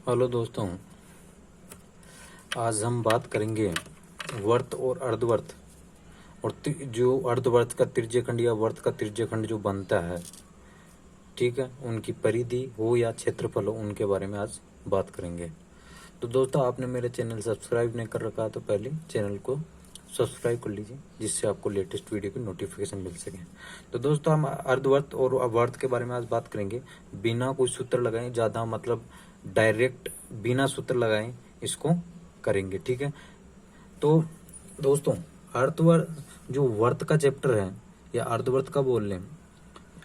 Hello दोस्तों, आज हम बात करेंगे वर्त और अर्धवर्त और जो अर्धवर्त का त्रिज्यखंड या वर्त का त्रिज्यखंड जो बनता है, ठीक है, उनकी परिधि हो या क्षेत्रफल हो, उनके बारे में आज बात करेंगे। तो दोस्तों, आपने मेरे चैनल सब्सक्राइब नहीं कर रखा तो पहले चैनल को सब्सक्राइब कर लीजिए, जिससे आपको लेटेस्ट वीडियो की नोटिफिकेशन मिल सके। तो दोस्तों, हम अर्धवर्त और वर्त के बारे में आज बात करेंगे, बिना कोई सूत्र लगाए, ज़्यादा मतलब डायरेक्ट बिना सूत्र लगाए इसको करेंगे, ठीक है। तो दोस्तों, अर्धवर्त जो वर्त का चैप्टर है या अर्धवर्त का बोल लें,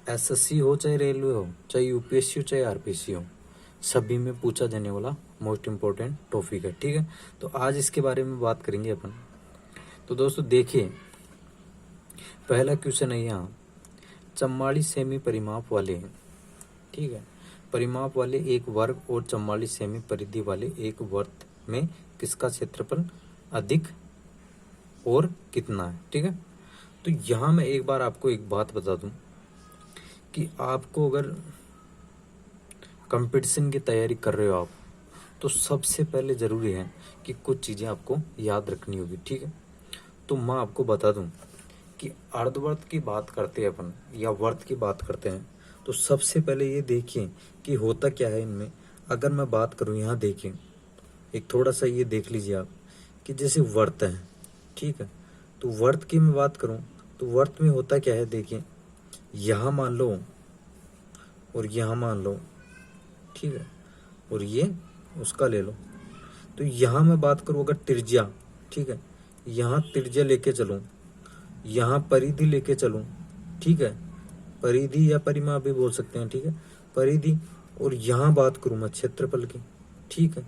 एसएससी हो चाहे रेलवे हो, चाहे यूपीएससी हो चाहे आरपीएससी हो, सभी में पूछा जाने वाला मोस्ट इम्पोर्टेंट टॉपिक है, ठीक है। तो आज इसके बारे में बात करेंगे अपन। तो दोस्तों देखिए, पहला क्वेश्चन है यहाँ, 44 सेमी परिमाप वाले, ठीक है, परिमाप वाले एक वर्ग और 44 सेमी परिधि वाले एक वर्त में किसका क्षेत्रफल अधिक और कितना है, ठीक है। तो यहाँ मैं एक बार आपको एक बात बता दूं कि आपको अगर कंपटीशन की तैयारी कर रहे हो आप, तो सबसे पहले ज़रूरी है कि कुछ चीज़ें आपको याद रखनी होगी, ठीक है। तो मैं आपको बता दूं कि अर्धवर्त की बात करते हैं अपन या वर्त की बात करते हैं, तो सबसे पहले ये देखिए कि होता क्या है इनमें। अगर मैं बात करूं, यहाँ देखिए, एक थोड़ा सा ये देख लीजिए आप कि जैसे वर्त है, ठीक है। तो वर्त की मैं बात करूं तो वर्त में होता क्या है, देखिए, यहाँ मान लो और यहाँ मान लो, ठीक है, और ये उसका ले लो। तो यहाँ मैं बात करूँ अगर त्रिज्या, ठीक है, यहाँ त्रिज्या लेके चलूँ, यहाँ परिधि लेके चलूँ, ठीक है, परिधि या परिमाप भी बोल सकते हैं, ठीक है, परिधि, और यहाँ बात करूँ मैं क्षेत्रफल की, ठीक है।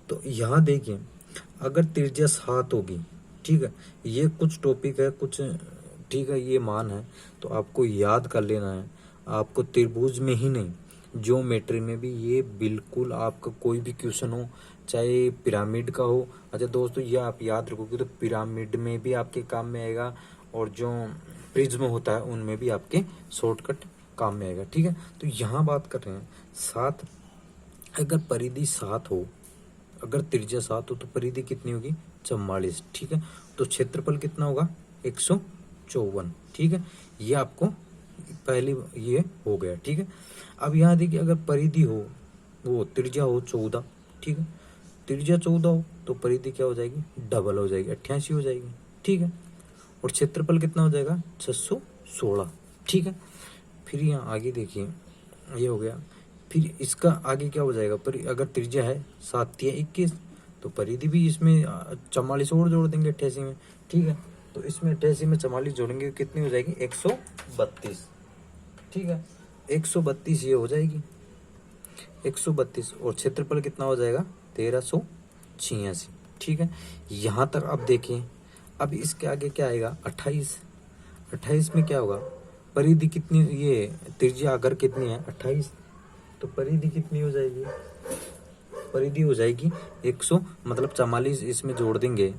तो यहाँ देखिए, अगर त्रिज्या 7 होगी, ठीक है, ये कुछ टॉपिक है कुछ, ठीक है, ये मान है, तो आपको याद कर लेना है। आपको त्रिभुज में ही नहीं, ज्योमेट्री में भी ये बिल्कुल आपका कोई भी क्वेश्चन हो, चाहे पिरामिड का हो, अच्छा दोस्तों, ये आप याद रखोगे तो पिरामिड में भी आपके काम में आएगा, और जो प्रिज्म होता है उनमें भी आपके शॉर्टकट काम में आएगा, ठीक है। तो यहाँ बात कर रहे हैं 7, अगर परिधि 7 हो, अगर त्रिज्या 7 हो तो परिधि कितनी होगी, 44, ठीक है। तो क्षेत्रफल कितना होगा, 154, ठीक है। ये आपको पहले ये हो गया, ठीक है। अब यहाँ देखिए, अगर परिधि हो, वो त्रिज्या हो 14, ठीक है, त्रिज्या 14 हो तो परिधि क्या हो जाएगी, डबल हो जाएगी, 88 हो जाएगी, ठीक है। और क्षेत्रफल कितना हो जाएगा, 616, ठीक है। फिर यहाँ आगे देखिए, ये हो गया। फिर इसका आगे क्या हो जाएगा, पर अगर त्रिज्या है 7 या 21, तो परिधि भी इसमें 44 और जोड़ देंगे 88 में, ठीक है। तो इसमें 88 में 44 जोड़ेंगे, कितनी हो जाएगी, 132, ठीक है, 132 ये हो जाएगी, 132। और क्षेत्रफल कितना हो जाएगा, 1386, ठीक है। यहाँ तक अब देखिए, अब इसके आगे क्या आएगा, 28, 28 में क्या होगा, परिधि कितनी, ये त्रिज्या अगर कितनी है 28, तो परिधि कितनी हो जाएगी, परिधि हो जाएगी 100, मतलब 44 इसमें जोड़ देंगे,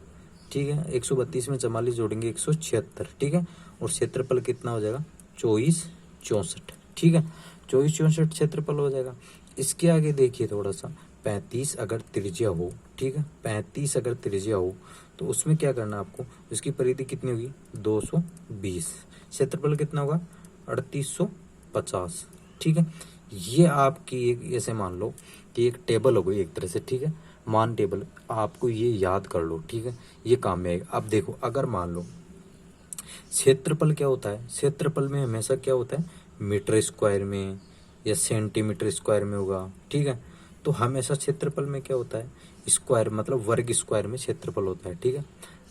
ठीक है, 132 में 44 जोड़ेंगे 176, ठीक है। और क्षेत्रफल कितना हो जाएगा, 2464, ठीक है, 2464 क्षेत्रफल हो जाएगा। इसके आगे देखिए थोड़ा सा, 35 अगर त्रिज्या हो, ठीक है, 35 अगर त्रिज्या हो तो उसमें क्या करना है आपको, उसकी परिधि कितनी होगी, 220, क्षेत्रफल कितना होगा, 3850, ठीक है। ये आपकी एक, ऐसे मान लो कि एक टेबल हो गई एक तरह से, ठीक है, मान टेबल, आपको ये याद कर लो, ठीक है, ये काम में आएगा। अब देखो, अगर मान लो क्षेत्रफल क्या होता है, क्षेत्रफल में हमेशा क्या होता है, मीटर स्क्वायर में या सेंटीमीटर स्क्वायर में होगा, ठीक है। तो हमेशा क्षेत्रफल में क्या होता है, स्क्वायर, मतलब वर्ग स्क्वायर में क्षेत्रफल होता है, ठीक है।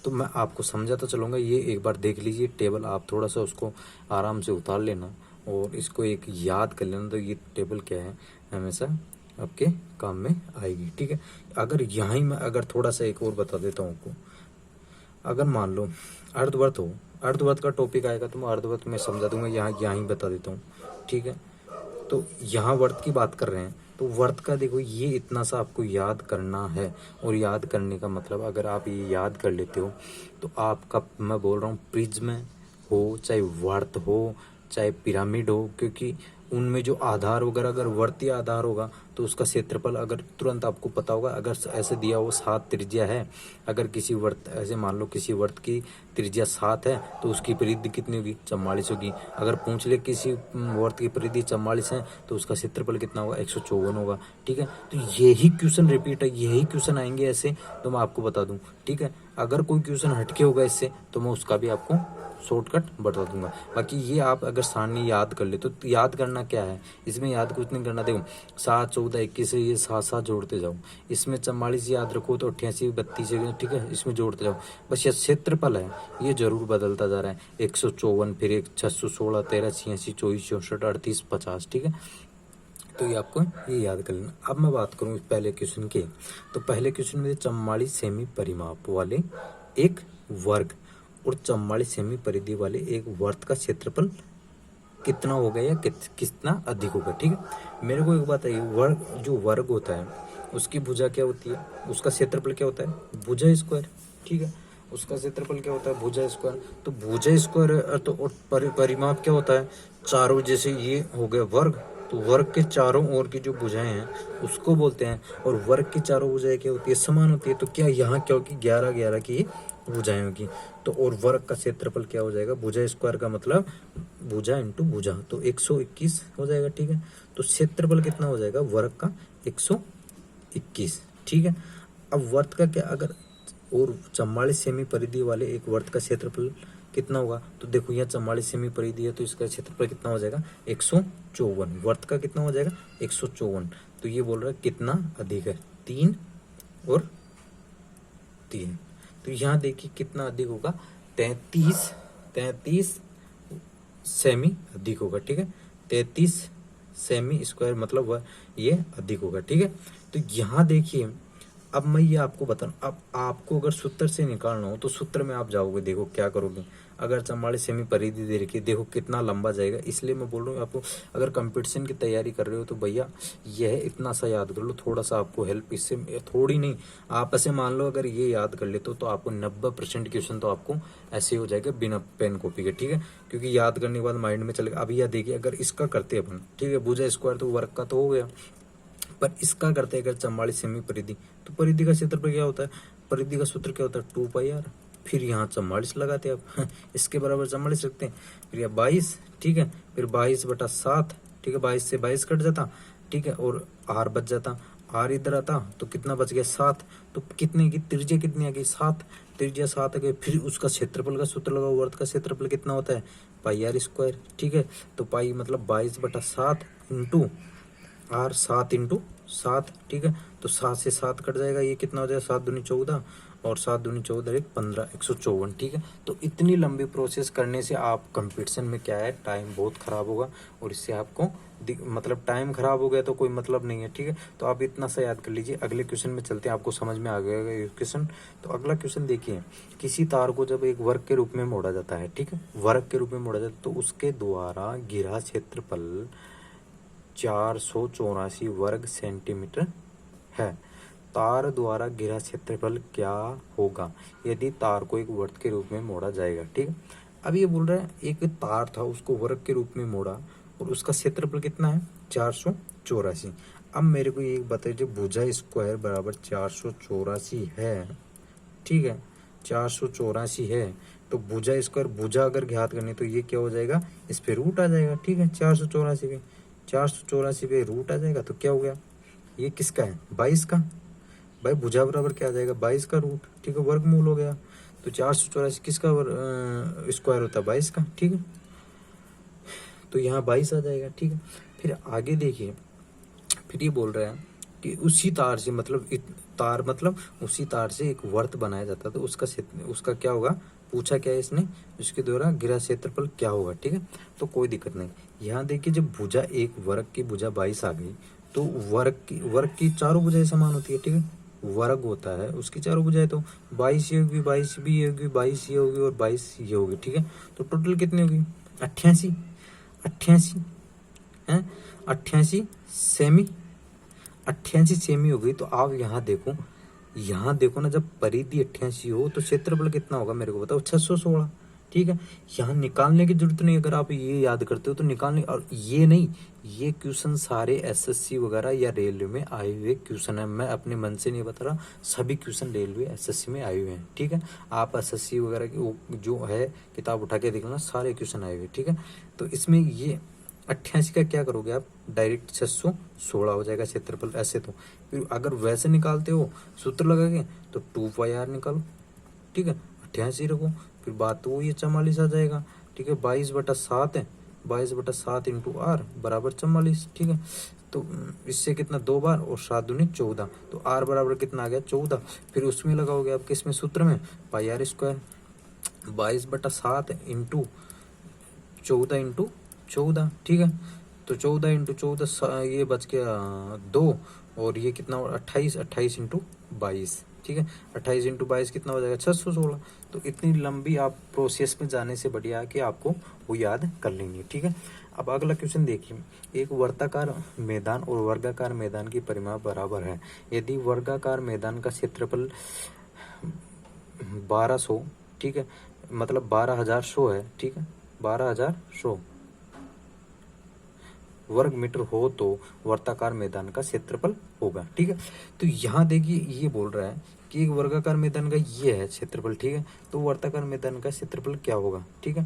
तो मैं आपको समझाता चलूँगा, ये एक बार देख लीजिए टेबल, आप थोड़ा सा उसको आराम से उतार लेना और इसको एक याद कर लेना, तो ये टेबल क्या है, हमेशा आपके काम में आएगी, ठीक है। अगर यहाँ ही मैं अगर थोड़ा सा एक और बता देता हूँ आपको, अगर मान लो अर्धवर्त हो, अर्धवर्त का टॉपिक आएगा तो मैं अर्धवर्त में समझा दूंगा, यहाँ ही बता देता हूँ, ठीक है। तो यहाँ वर्त की बात कर रहे हैं, तो वर्त का देखो, ये इतना सा आपको याद करना है, और याद करने का मतलब, अगर आप ये याद कर लेते हो तो आपका, मैं बोल रहा हूँ, प्रिज्म हो चाहे वर्त हो चाहे पिरामिड हो, क्योंकि उनमें जो आधार वगैरह अगर वर्तीय आधार होगा तो उसका क्षेत्रफल अगर तुरंत आपको पता होगा। अगर ऐसे दिया हो 7 त्रिज्या है, अगर किसी वर्त ऐसे मान लो किसी वर्त की त्रिज्या 7 है तो उसकी परिधि कितनी होगी, 44 होगी। अगर पूछ ले किसी वर्त की परिधि 44 है तो उसका क्षेत्रफल कितना होगा, 154 होगा। ठीक है, तो यही क्वेश्चन रिपीट है, यही क्वेश्चन आएंगे ऐसे, तो मैं आपको बता दूं। ठीक है, अगर कोई क्वेश्चन हटके होगा इससे तो मैं उसका भी आपको शॉर्टकट बता दूंगा। बाकी ये आप अगर सारणी याद कर ले तो याद करना क्या है, इसमें याद कुछ नहीं करना। देखो 7, 14, 21 से ये 7 जोड़ते जाओ, इसमें 44 याद रखो तो 88, 32, ठीक है, इसमें जोड़ते जाओ। बस ये क्षेत्रफल है ये जरूर बदलता जा रहा है, 154, फिर 616, 13, 86, 24, 64, 38, 50। ठीक है, तो ये आपको ये याद कर लेना। अब मैं बात करूँ पहले क्वेश्चन के, तो पहले क्वेश्चन में 44 सेमी परिमाप वाले एक वर्ग और 44 सेमी परिधि वाले एक वर्त का क्षेत्रफल कितना होगा या कितना अधिक होगा। ठीक है, मेरे को एक बात है, वर्ग जो वर्ग होता है उसकी भुजा क्या होती है, उसका क्षेत्रफल क्या होता है, भुजा स्क्वायर। ठीक है, उसका क्षेत्रफल क्या होता है, भुजा स्क्वायर। तो भुजा स्क्वायर तो और परिमाप क्या होता है, चारों, जैसे ये हो गया वर्ग, तो वर्ग के चारों ओर की जो भुजाएं हैं उसको बोलते हैं। और वर्ग की चारों भुजाएं क्या होती है, समान होती है। तो क्या यहाँ क्या होगी, 11 11 की भुजाएं होगी। तो और वर्ग का क्षेत्रफल क्या हो जाएगा, भुजा स्क्वायर का मतलब भुजा इंटू भुजा, तो 121 हो जाएगा। ठीक है, तो क्षेत्रफल कितना हो जाएगा वर्ग का, 121। ठीक है, अब वर्त का क्या, अगर और 44 सेमी परिधि वाले एक वर्त का क्षेत्रफल कितना होगा, तो देखो यहाँ 44 सेमी परिधि है तो इसका क्षेत्रफल कितना हो जाएगा, 154। वर्त का कितना हो जाएगा, 154। तो ये बोल रहा है कितना अधिक है, 3 और 3। तो यहाँ देखिए कितना अधिक होगा, 33 सेमी अधिक होगा। ठीक है, 33 सेमी स्क्वायर मतलब वह ये अधिक होगा। ठीक है, तो यहाँ देखिए अब मैं ये आपको बता रहा हूँ। अब आपको अगर सूत्र से निकालना हो तो सूत्र में आप जाओगे, देखो क्या करोगे। अगर 44 सेमी परिधि दे रखी है, देखो कितना लंबा जाएगा। इसलिए मैं बोल रहा हूँ आपको, अगर कंपटीशन की तैयारी कर रहे हो तो भैया यह इतना सा याद कर लो, थोड़ा सा आपको हेल्प इससे, थोड़ी नहीं आप ऐसे मान लो अगर ये याद कर लेते हो तो आपको 90% क्वेश्चन तो आपको ऐसे हो जाएगा बिना पेन कॉपी के। ठीक है, क्योंकि याद करने के बाद माइंड में चलेगा। अभी यह देखिए अगर इसका करते अपन, ठीक है, भुजा स्क्वायर तो वर्ग का तो हो गया, पर इसका करते अगर 44 सेमी परिधि, तो परिधि का क्षेत्रफल क्या होता है, परिधि का सूत्र क्या होता है, 2 पाई आर। फिर यहाँ 44 लगाते हैं आप इसके बराबर 44 रखते हैं, फिर यहाँ 22। ठीक है, फिर 22/7। ठीक है, 22 से 22 कट जाता। ठीक है, और आर बच जाता, आर इधर आता तो कितना बच गया, 7। तो कितने की त्रिज्या कितनी आ गई, 7, त्रिज्या 7 आ गई। फिर उसका क्षेत्रफल का सूत्र लगाओ, वर्त का क्षेत्रफल कितना होता है, पाई आर स्क्वायर। ठीक है, तो पाई मतलब 22/7 इंटू आर, 7 इंटू 7। ठीक है, तो 7 से 7 कट जाएगा, ये कितना हो जाएगा, 7 दूनी 14 और 7 दूनी 14, 15, 154। ठीक है, तो इतनी लंबी प्रोसेस करने से आप कंपटीशन में क्या है, टाइम बहुत खराब होगा और इससे आपको मतलब टाइम खराब हो गया तो कोई मतलब नहीं है। ठीक है, तो आप इतना सा याद कर लीजिए। अगले क्वेश्चन में चलते हैं, आपको समझ में आ गया ये क्वेश्चन। तो अगला क्वेश्चन देखिए, किसी तार को जब एक वर्ग के रूप में मोड़ा जाता है, ठीक है, वर्ग के रूप में मोड़ा जाता है, तो उसके द्वारा घिरा क्षेत्रफल 484 वर्ग सेंटीमीटर है। तार द्वारा घिरा क्षेत्रफल क्या होगा यदि तार को एक वर्ग के रूप में मोड़ा जाएगा। ठीक है, अब ये बोल रहा है एक तार था, उसको वर्ग के रूप में मोड़ा और उसका क्षेत्रफल कितना है, 484। अब मेरे को ये बताइए, जो भुजा स्क्वायर बराबर 484 है, ठीक है, 484 है, तो भुजा स्क्वायर, भुजा अगर ज्ञात करनी तो ये क्या हो जाएगा, इस पे रूट आ जाएगा। ठीक है, 484 पे रूट आ जाएगा, तो क्या हो गया, ये किसका है, 22 का। भाई भुजा बराबर क्या आ जाएगा, 22 का रूट। ठीक है, वर्गमूल हो गया। तो 484 किसका स्क्वायर होता है, 22 का। ठीक है, तो यहाँ 22 आ जाएगा। ठीक है, फिर आगे देखिए, फिर ये बोल रहा है कि उसी तार से मतलब तार मतलब उसी तार से एक वर्त बनाया जाता है, तो उसका क्या होगा, पूछा क्या है इसने, उसके द्वारा घिरा क्षेत्रफल क्या होगा। ठीक है, तो कोई दिक्कत नहीं। यहाँ देखिए, जब भुजा एक वर्ग की भुजा 22 आ गई तो वर्ग की चारों भुजाएं समान होती है। ठीक है, वर्ग होता है उसकी चारों भुजाएं, तो 22 ये होगी, 22 भी ये होगी, 22 ये होगी और 22 ये होगी। ठीक है, तो टोटल कितनी होगी, 88 है, 88 सेमी, 88 सेमी हो गई। तो आप यहाँ देखो ना, जब परिधि 88 हो तो क्षेत्रफल कितना होगा, मेरे को बताओ, 616। ठीक है। यहाँ निकालने की जरूरत नहीं, अगर आप ये याद करते हो तो निकालने, और ये नहीं, ये क्वेश्चन सारे एसएससी वगैरह या रेलवे में आए हुए क्वेश्चन है, मैं अपने मन से नहीं बता रहा, सभी क्वेश्चन रेलवे एसएससी में आए हुए हैं, ठीक है। आप एसएससी वगैरह की वो जो है किताब उठा के देख लेना, सारे क्वेश्चन आए हुए, ठीक है। तो इसमें ये 88 का क्या करोगे आप, डायरेक्ट 616 हो जाएगा क्षेत्रफल ऐसे। तो फिर अगर वैसे निकालते हो सूत्र लगा के तो 2πr निकालो, ठीक है, 88 रखो, फिर बात तो वही 44 आ जाएगा, ठीक है। 22/7 है, 22/7 इंटू आर बराबर 44, ठीक है। तो इससे कितना 2 बार और 7 दूनी 14, तो आर बराबर कितना आ गया 14। फिर उसमें लगाओगे आप किसमें, सूत्र में, πr², 22/7 इंटू 14 इंटू 14, ठीक है। तो 14 इंटू 14 ये बच गया 2, और ये कितना 28, 28 इंटू 22, ठीक है। 28 इंटू 22 कितना हो जाएगा 616। तो इतनी लंबी आप प्रोसेस में जाने से बढ़िया है कि आपको वो याद कर लेंगे, ठीक है। अब अगला क्वेश्चन देखिए, एक वर्गाकार मैदान और वर्गाकार मैदान की परिमाप बराबर है, यदि वर्गाकार मैदान का क्षेत्रफल 1200, ठीक है, मतलब 12,100 है, ठीक है, 12,100 वर्ग मीटर हो तो वर्गाकार मैदान का क्षेत्रफल होगा, ठीक है। तो यहाँ देखिए ये बोल रहा है कि एक वर्गाकार मैदान का ये है क्षेत्रफल, ठीक है, तो वर्गाकार मैदान का क्षेत्रफल क्या होगा, ठीक है।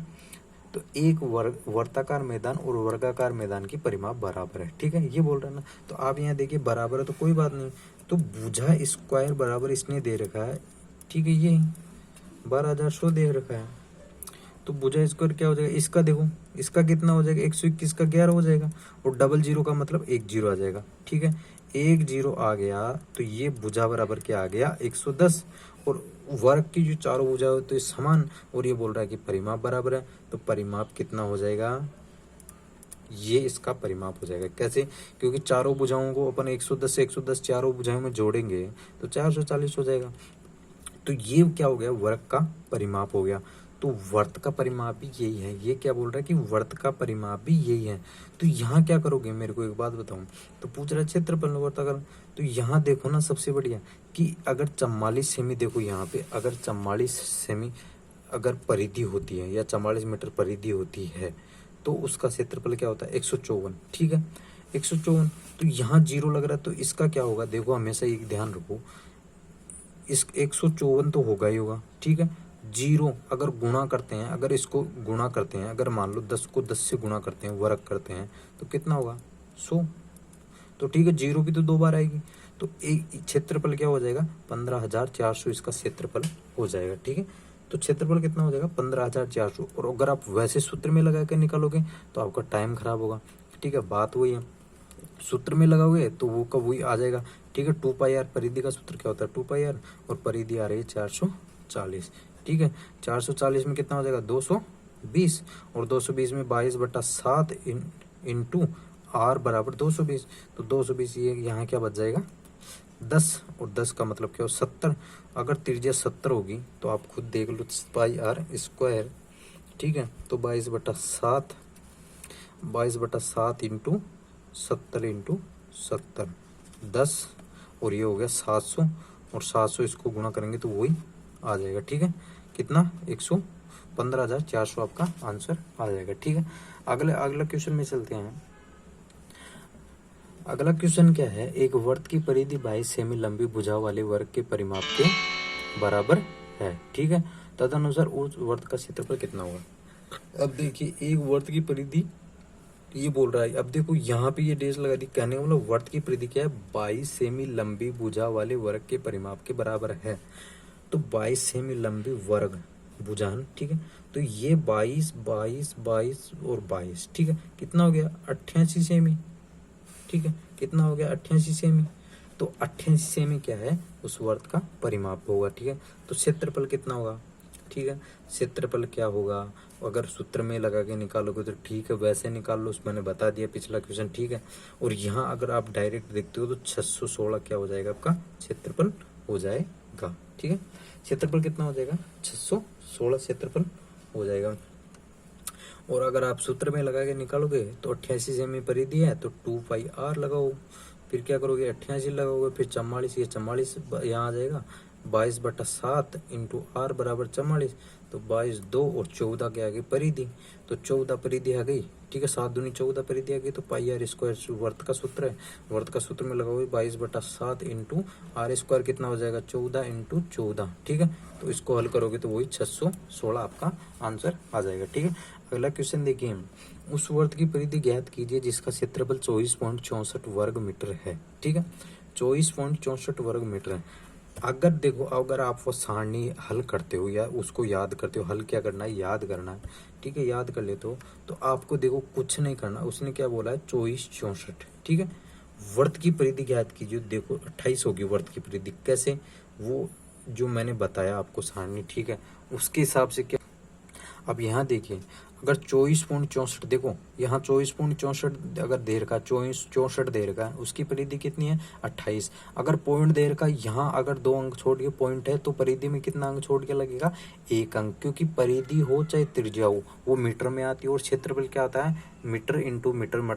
तो एक वर्गाकार मैदान और वर्गाकार मैदान की परिमाप बराबर है, ठीक है, ये बोल रहा है ना। तो आप यहाँ देखिए बराबर है तो कोई बात नहीं, तो भुजा स्क्वायर बराबर इसने दे रखा है, ठीक है, ये 12,100 दे रखा है, तो भुजा स्क्वायर क्या हो जाएगा, इसका देखो, इसका कितना हो जाएगा 121 का 11 हो जाएगा, और डबल जीरो का मतलब 1 जीरो आ जाएगा, ठीक है। 1 जीरो आ गया तो ये भुजा बराबर क्या आ गया 110, और वर्ग की जो चारों भुजा हो तो ये समान, और ये बोल रहा है कि परिमाप बराबर है, तो परिमाप कितना हो जाएगा, ये इसका परिमाप हो जाएगा। कैसे, क्योंकि चारों भुजाओं को अपन 110 से 110 चारों भुजाओं में जोड़ेंगे तो 440 हो जाएगा। तो ये क्या हो गया, वर्ग का परिमाप हो गया। तो वर्त का परिमाप भी यही है, ये क्या बोल रहा है कि वर्त का परिमाप भी यही है। तो यहाँ क्या करोगे, मेरे को एक बात बताऊं, तो पूछ रहा है क्षेत्रफल वर्ताकार, तो यहाँ देखो ना सबसे बढ़िया कि अगर 44 सेमी, देखो यहाँ पे अगर 44 सेमी अगर परिधि होती है या 44 मीटर परिधि होती है तो उसका क्षेत्रफल क्या होता है 154, ठीक है, 154। तो यहाँ जीरो लग रहा है तो इसका क्या होगा, देखो हमेशा एक ध्यान रखो, इस 154 तो होगा ही होगा, ठीक है। जीरो अगर गुणा करते हैं, अगर इसको गुणा करते हैं, अगर मान लो 10 को 10 से गुणा करते हैं, वर्ग करते हैं, तो कितना होगा 100, तो ठीक है, जीरो भी तो 2 बार आएगी, तो एक क्षेत्रफल क्या हो जाएगा 15,400 इसका क्षेत्रफल हो जाएगा, ठीक है। तो क्षेत्रफल कितना हो जाएगा 15,400, और अगर आप वैसे सूत्र में लगा के निकालोगे तो आपका टाइम खराब होगा, ठीक है, बात वही है। सूत्र में लगाओगे तो वो का वही आ जाएगा, ठीक है। 2πr परिधि का सूत्र क्या होता है 2πr, और परिधि आ रही है 440, ठीक है। 440 में कितना हो जाएगा 220, और 220 में 22/7 इंटू आर बराबर 220, तो 220 ये यहाँ क्या बच जाएगा 10, और 10 का मतलब क्या हो 70। अगर त्रिज्या 70 होगी तो आप खुद देख लो πr², ठीक है। तो 22/7 इंटू 70 इंटू 70 10, और ये हो गया 700, और 700 इसको गुणा करेंगे तो वही आ जाएगा, ठीक है, कितना 115,400 आपका आंसर आ जाएगा, ठीक है। अगला क्वेश्चन में चलते हैं। अगला क्वेश्चन क्या है, एक वर्त की परिधि 22 सेमी लंबी भुजा वाले वर्ग के परिमाप के बराबर है, ठीक है। तदनुसार उस वर्त का क्षेत्रफल कितना होगा। अब देखिए एक वर्त की परिधि ये बोल रहा है, अब देखो यहाँ पे ये डेज लगा दी, कहने का मतलब वर्त की परिधि क्या है 22 सेमी लंबी भुजा वाले वर्ग के परिमाप के बराबर है। तो 22 सेमी लंबी वर्ग भुजान, ठीक है, तो ये 22 22 22 और 22, ठीक है, कितना हो गया 88 सेमी, ठीक है, कितना हो गया 88 सेमी। तो 88 सेमी क्या है उस वर्त का परिमाप होगा, ठीक है। तो क्षेत्रफल कितना होगा, ठीक है, क्षेत्रफल क्या होगा, अगर सूत्र में लगा के निकालोगे तो ठीक है, वैसे निकाल लो, मैंने बता दिया पिछला क्वेश्चन, ठीक है। और यहाँ अगर आप डायरेक्ट देखते हो तो 616 क्या हो जाएगा आपका क्षेत्रफल हो जाएगा, ठीक है। क्षेत्रफल कितना हो जाएगा 616 क्षेत्रफल हो जाएगा। और अगर आप सूत्र में लगा के निकालोगे तो 88 सेमी परिधि है तो 2πr लगाओ, फिर क्या करोगे 88 लगाओगे, फिर 44, ये 44 यहाँ आ जाएगा, 22/7 इंटू आर बराबर 44, तो 22 2 और 14 के आगे परिधि, तो 14 परिधि आ गई, ठीक है। 7 दूनी 14 परिधि आ गई, तो पाई आर स्क्वायर वर्त का सूत्र है, वर्त का सूत्र में लगाओगे 22/7 इंटू आर स्क्वायर कितना हो जाएगा 14 इंटू 14, ठीक है। तो इसको हल करोगे तो वही 616 आपका आंसर आ जाएगा, ठीक है। अगला क्वेश्चन देखिए, उस वर्त की परिधि ज्ञात कीजिए जिसका क्षेत्रफल 24.64 वर्ग मीटर है, ठीक है। 24.64 वर्ग मीटर है। अगर देखो, अगर आप वो सारणी हल करते हो या उसको याद करते हो, हल क्या करना है, याद करना है, ठीक है। याद कर लेते हो तो आपको देखो कुछ नहीं करना, उसने क्या बोला है 2464, ठीक है। वर्त की परिधि ज्ञात कीजिए, देखो 28 होगी वर्त की परिधि, कैसे, वो जो मैंने बताया आपको सारणी, ठीक है, उसके हिसाब से क्या। अब यहाँ देखिए, अगर 24.64 देखो, यहाँ 24.64 अगर दे रखा, 24.64 दे रखा है, उसकी परिधि कितनी है 28। अगर पॉइंट दे रखा, यहाँ अगर 2 अंक छोड़ के पॉइंट है तो परिधि में कितना अंक छोड़ के लगेगा 1 अंक, क्योंकि परिधि हो चाहे त्रिज्या हो वो मीटर में आती है, और क्षेत्रफल क्या आता है मीटर इंटू मीटर,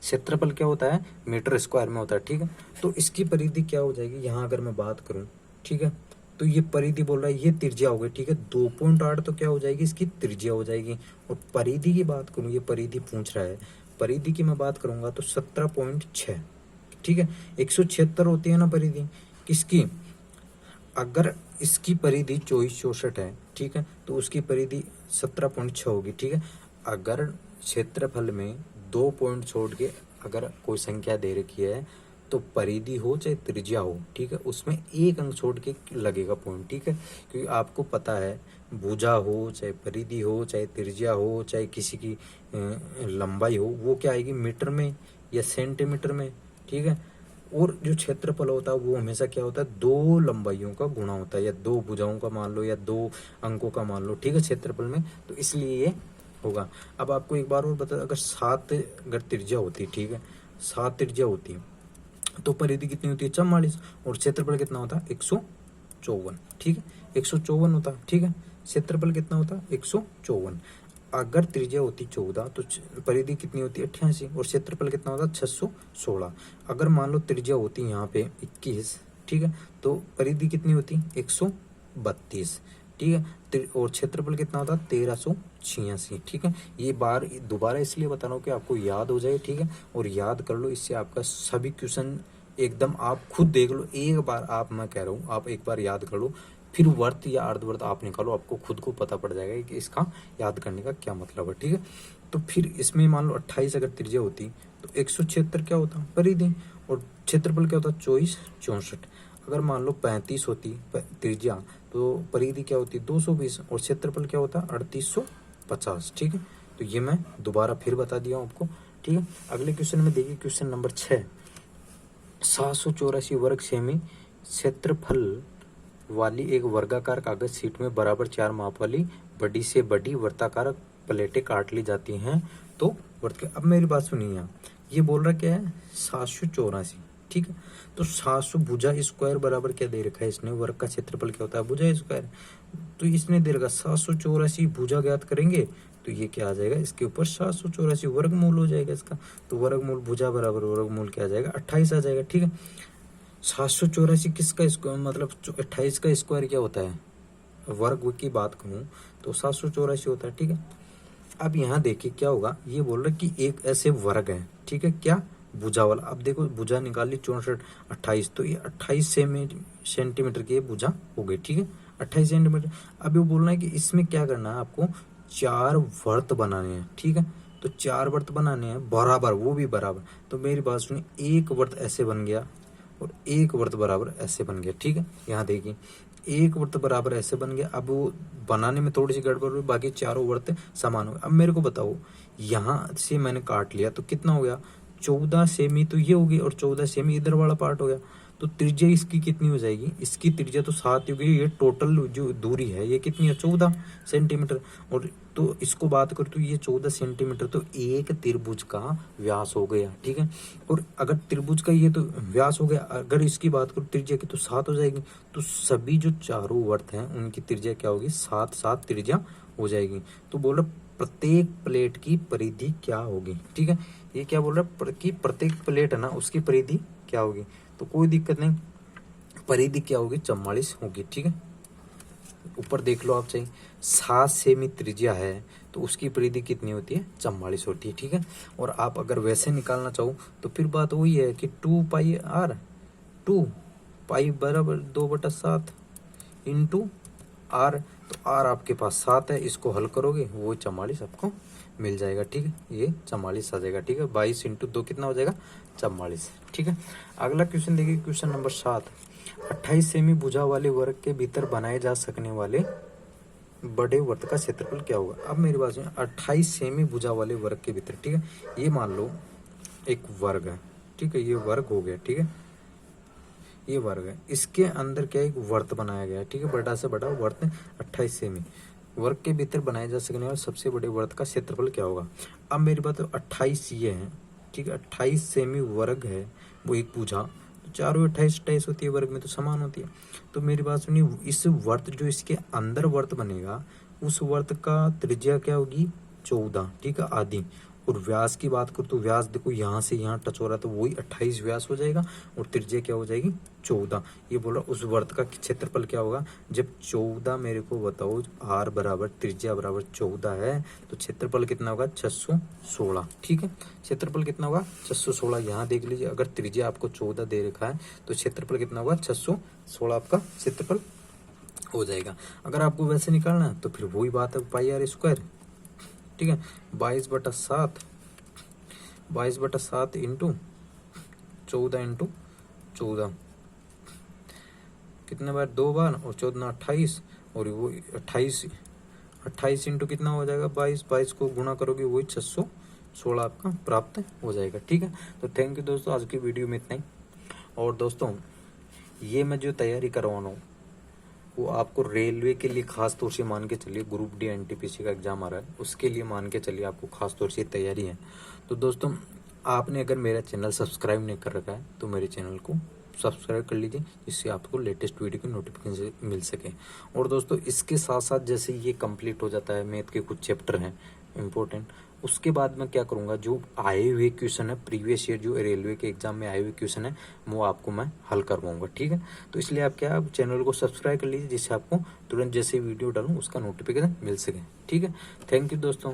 क्षेत्रफल क्या होता है मीटर स्क्वायर में होता है, ठीक है। तो इसकी परिधि क्या हो जाएगी, यहाँ अगर मैं बात करूँ, ठीक है, तो ये परिधि बोल रहा है, ये त्रिज्या हो गई, ठीक है। 2.8 तो क्या हो जाएगी इसकी त्रिज्या हो जाएगी। और परिधि की बात करूँ, ये परिधि पूछ रहा है, परिधि की मैं बात करूंगा तो 17.6, ठीक है। 176 होती है ना परिधि किसकी, अगर इसकी परिधि 2464 है, ठीक है, तो उसकी परिधि 17.6 होगी, ठीक है। अगर क्षेत्रफल में 2 पॉइंट छोड़ के अगर कोई संख्या दे रखी है तो परिधि हो चाहे त्रिज्या हो, ठीक है, उसमें 1 अंक छोड़ के लगेगा पॉइंट, ठीक है। क्योंकि आपको पता है भुजा हो चाहे परिधि हो चाहे त्रिज्या हो चाहे किसी की लंबाई हो, वो क्या आएगी मीटर में या सेंटीमीटर में, ठीक है। और जो क्षेत्रफल होता है वो हमेशा क्या होता है 2 लंबाइयों का गुणा होता है, या 2 भुजाओं का मान लो या 2 अंकों का मान लो, ठीक है, क्षेत्रफल में, तो इसलिए ये होगा। अब आपको एक बार और बता, अगर 7 अगर त्रिज्या होती, ठीक है, 7 त्रिज्या होती तो परिधि कितनी होती है 44, और क्षेत्रफल कितना होता है 154, ठीक है, 154 होता, ठीक है। क्षेत्रफल कितना होता 154। अगर त्रिज्या होती 14 तो परिधि कितनी होती 88, और क्षेत्रफल कितना होता 616। अगर मान लो त्रिज्या होती यहाँ पे 21, ठीक है, तो परिधि कितनी होती 132, ठीक है, और क्षेत्रफल कितना होता 1386, ठीक है। ये बार दोबारा इसलिए बता रहा हूँ कि आपको याद हो जाए, ठीक है, और याद कर लो, इससे आपका सभी क्वेश्चन एकदम आप खुद देख लो एक बार, आप मैं कह रहा हूँ आप एक बार याद कर लो, फिर वर्त या अर्धवर्त आप निकालो, आपको खुद को पता पड़ जाएगा कि इसका याद करने का क्या मतलब है, ठीक है। तो फिर इसमें मान लो 28 अगर त्रिज्या होती तो 176 क्या होता परिधि, और क्षेत्रफल क्या होता 2464। अगर मान लो 35 होती त्रिज्या तो परिधि क्या होती 220, और क्षेत्रफल क्या होता 3850, ठीक है। तो ये मैं दोबारा फिर बता दिया हूँ आपको, ठीक है। अगले क्वेश्चन में देखिए, क्वेश्चन नंबर 6, 784 वर्ग सेमी क्षेत्रफल वाली एक वर्गाकार कागज शीट में बराबर 4 माप वाली बड़ी से बड़ी वर्ताकार प्लेटें काट ली जाती हैं, तो वर्त के, अब मेरी बात सुनिए, यहाँ ये बोल रहा क्या है 784, ठीक है। तो 700 भुजा स्क्वायर बराबर क्या दे रखा है इसने, वर्ग का क्षेत्रफल क्या होता है भुजा स्क्वायर, तो इसने दे रखा 784 भुजा ज्ञात करेंगे तो ये क्या आ जाएगा इसके ऊपर 784 वर्गमूल हो जाएगा इसका, तो वर्गमूल भुजा बराबर वर्गमूल क्या आ जाएगा 28 आ जाएगा, ठीक है। 784 किसका स्क्वायर, मतलब 28 का स्क्वायर क्या होता है, वर्ग की बात करूं तो 784 होता है, ठीक है। अब यहाँ देखिए क्या होगा, ये बोल रहा है कि एक ऐसे वर्ग है, ठीक है, क्या भुजा वाला। अब देखो भुजा निकाल ली 64 28, तो ये 28 सेंटीमीटर की भुजा हो गई, ठीक है, 28 सेंटीमीटर। अब ये बोल रहा है कि इसमें क्या करना है आपको 4 वर्त बनाने हैं, ठीक है। तो 4 वर्त बनाने हैं बराबर, वो भी बराबर। तो मेरी बात सुनिए, एक वर्त ऐसे बन गया और एक वर्त बराबर ऐसे बन गया, ठीक है। यहाँ देखिए एक वर्त बराबर ऐसे बन गया, अब वो बनाने में थोड़ी सी गड़बड़ हुई, बाकी चारों वर्त समान हो गए। अब मेरे को बताओ, यहाँ से मैंने काट लिया तो कितना हो गया 14 सेमी, तो ये होगी, और 14 सेमी इधर वाला पार्ट हो गया। तो त्रिज्या इसकी कितनी हो जाएगी, इसकी त्रिज्या तो 7 हो गई, ये टोटल जो दूरी है ये कितनी है 14 सेंटीमीटर। और तो इसको बात करो तो ये 14 सेंटीमीटर तो एक त्रिभुज का व्यास हो गया, ठीक है। और अगर त्रिभुज का ये तो व्यास हो गया, अगर इसकी बात करो त्रिज्या की तो 7 हो जाएगी। तो सभी जो चारों वर्त हैं उनकी त्रिज्या क्या होगी 7 7 त्रिज्या हो जाएगी। तो बोल रहा प्रत्येक प्लेट की परिधि क्या होगी, ठीक है। ये क्या बोल रहा है कि प्रत्येक प्लेट है ना उसकी परिधि क्या होगी, तो कोई दिक्कत नहीं, परिधि क्या होगी 44 होगी, ठीक है। ऊपर देख लो आप चाहिए, 7 सेमी त्रिज्या है तो उसकी परिधि कितनी होती है, 44 होती है, ठीक है। और आप अगर वैसे निकालना चाहो तो फिर बात वही है कि 2 पाई r, 2 पाई बराबर 2/7 इंटू r, तो r आपके पास 7 है, इसको हल करोगे वो 44 आपको मिल जाएगा, ठीक है। ये 44 आ जाएगा, ठीक है। 22 इंटू 2 कितना हो जाएगा, 44, ठीक है। अगला क्वेश्चन देखिए, क्वेश्चन नंबर 7, 28 सेमी भुजा वाले वर्ग के भीतर बनाए जा सकने वाले बड़े वर्त का क्षेत्रफल क्या होगा। अब मेरी बात सुनिए, 28 सेमी भुजा वाले वर्ग के भीतर, ठीक है, ये मान लो एक वर्ग है, ठीक है, ये वर्ग हो गया, ठीक है, ये वर्ग है, इसके अंदर क्या एक वर्त बनाया गया है, ठीक है, बड़ा से बड़ा वर्त 28 सेमी, वर्ग के भीतर बनाए जा सकने वाले सबसे बड़े वर्त का क्षेत्रफल क्या होगा। अब मेरी बात 28 ये है, ठीक है, 28 सेमी वर्ग है वो एक भुजा, तो चारों 28 होती है, वर्ग में तो समान होती है। तो मेरी बात सुनिए, इस वर्त जो इसके अंदर वर्त बनेगा उस वर्त का त्रिज्या क्या होगी, 14, ठीक है, आधी। और व्यास की बात करूँ तो व्यास देखो यहाँ से यहाँ टच हो रहा है तो वही 28 व्यास हो जाएगा और त्रिज्या क्या हो जाएगी, 14। ये बोला उस वर्त का क्षेत्रफल क्या होगा, जब 14 मेरे को बताओ, r बराबर त्रिज्या बराबर 14 है तो क्षेत्रफल कितना होगा, 616, ठीक है। क्षेत्रफल कितना होगा, 616। यहाँ देख लीजिए, अगर त्रिज्या आपको 14 दे रखा है तो क्षेत्रफल कितना होगा, 616 आपका क्षेत्रफल हो जाएगा। अगर आपको वैसे निकालना है तो फिर वही बात है, पाई r स्क्वायर, ठीक है, 22/7, 22/7 इंटू 14 कितने बार, 2 बार, और 14 28, और वो 28 इंटू कितना हो जाएगा, 22 को गुणा करोगे वही 616 आपका प्राप्त हो जाएगा, ठीक है। तो थैंक यू दोस्तों, आज की वीडियो में इतना ही। और दोस्तों ये मैं जो तैयारी करवाना हूँ वो आपको रेलवे के लिए खास तौर से मान के चलिए, ग्रुप डी एनटीपीसी का एग्जाम आ रहा है उसके लिए मान के चलिए, आपको खास तौर से तैयारी है। तो दोस्तों आपने अगर मेरा चैनल सब्सक्राइब नहीं कर रखा है तो मेरे चैनल को सब्सक्राइब कर लीजिए, जिससे आपको लेटेस्ट वीडियो की नोटिफिकेशन मिल सके। और दोस्तों इसके साथ साथ जैसे ये कंप्लीट हो जाता है, मैथ के कुछ चैप्टर हैं इम्पोर्टेंट, उसके बाद मैं क्या करूँगा, जो आए हुए क्वेश्चन है प्रीवियस ईयर जो रेलवे के एग्जाम में आए हुए क्वेश्चन है वो आपको मैं हल करवाऊंगा, ठीक है। तो इसलिए आप क्या, आप चैनल को सब्सक्राइब कर लीजिए, जिससे आपको तुरंत जैसे वीडियो डालूँ उसका नोटिफिकेशन मिल सके, ठीक है। थैंक यू दोस्तों।